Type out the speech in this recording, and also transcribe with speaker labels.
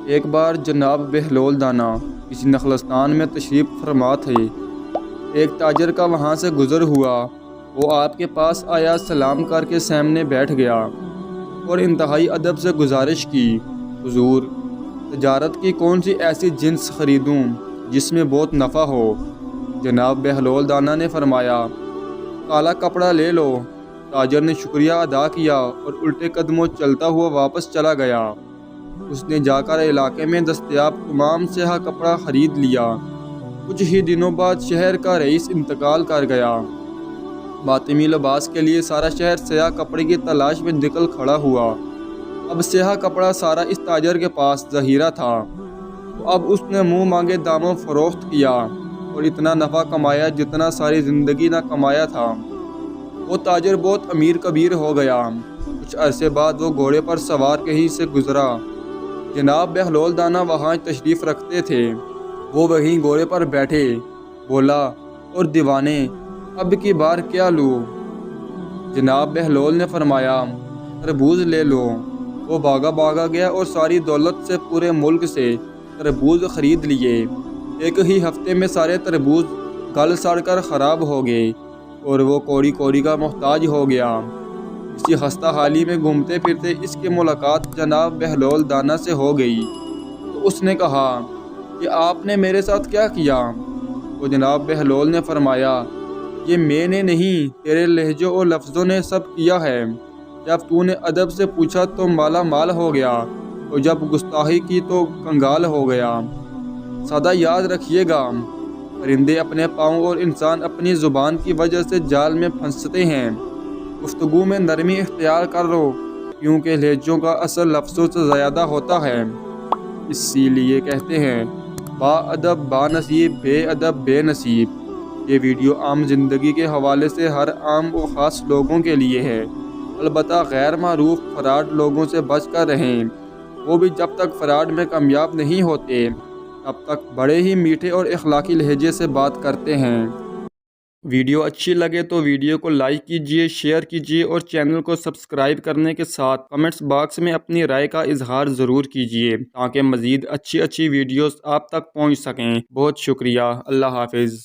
Speaker 1: ایک بار جناب بہلول دانا کسی نخلستان میں تشریف فرما تھے۔ ایک تاجر کا وہاں سے گزر ہوا، وہ آپ کے پاس آیا، سلام کر کے سامنے بیٹھ گیا اور انتہائی ادب سے گزارش کی، حضور تجارت کی کون سی ایسی جنس خریدوں جس میں بہت نفع ہو؟ جناب بہلول دانا نے فرمایا، کالا کپڑا لے لو۔ تاجر نے شکریہ ادا کیا اور الٹے قدموں چلتا ہوا واپس چلا گیا۔ اس نے جا کر علاقے میں دستیاب تمام سیاہ کپڑا خرید لیا۔ کچھ ہی دنوں بعد شہر کا رئیس انتقال کر گیا۔ باطمی لباس کے لیے سارا شہر سیاہ کپڑے کی تلاش میں نکل کھڑا ہوا۔ اب سیاہ کپڑا سارا اس تاجر کے پاس ذخیرہ تھا، تو اب اس نے منہ مانگے داموں فروخت کیا اور اتنا نفع کمایا جتنا ساری زندگی نہ کمایا تھا۔ وہ تاجر بہت امیر کبیر ہو گیا۔ کچھ عرصے بعد وہ گھوڑے پر سوار کہیں سے گزرا۔ جناب بہلول دانا وہاں تشریف رکھتے تھے۔ وہ وہیں گھوڑے پر بیٹھے، بولا، اور دیوانے، اب کی بار کیا لوں؟ جناب بہلول نے فرمایا، تربوز لے لو۔ وہ بھاگا گیا اور ساری دولت سے پورے ملک سے تربوز خرید لیے۔ ایک ہی ہفتے میں سارے تربوز گل سڑ کر خراب ہو گئے اور وہ کوڑی کوڑی کا محتاج ہو گیا۔ اسی خستہ حالی میں گھومتے پھرتے اس کی ملاقات جناب بہلول دانا سے ہو گئی، تو اس نے کہا کہ آپ نے میرے ساتھ کیا کیا؟ تو جناب بہلول نے فرمایا، یہ میں نے نہیں، تیرے لہجوں اور لفظوں نے سب کیا ہے۔ جب تو نے ادب سے پوچھا تو مالا مال ہو گیا، اور جب گستاخی کی تو کنگال ہو گیا۔ سادہ یاد رکھیے گا، پرندے اپنے پاؤں اور انسان اپنی زبان کی وجہ سے جال میں پھنستے ہیں۔ گفتگو میں نرمی اختیار کرو، کیونکہ لہجوں کا اثر لفظوں سے زیادہ ہوتا ہے۔ اسی لیے کہتے ہیں، با ادب با نصیب، بے ادب بے نصیب۔ یہ ویڈیو عام زندگی کے حوالے سے ہر عام و خاص لوگوں کے لیے ہے، البتہ غیر معروف فراڈ لوگوں سے بچ کر رہیں۔ وہ بھی جب تک فراڈ میں کامیاب نہیں ہوتے تب تک بڑے ہی میٹھے اور اخلاقی لہجے سے بات کرتے ہیں۔ ویڈیو اچھی لگے تو ویڈیو کو لائک کیجیے، شیئر کیجیے اور چینل کو سبسکرائب کرنے کے ساتھ کمنٹس باکس میں اپنی رائے کا اظہار ضرور کیجیے تاکہ مزید اچھی ویڈیوز آپ تک پہنچ سکیں۔ بہت شکریہ۔ اللہ حافظ۔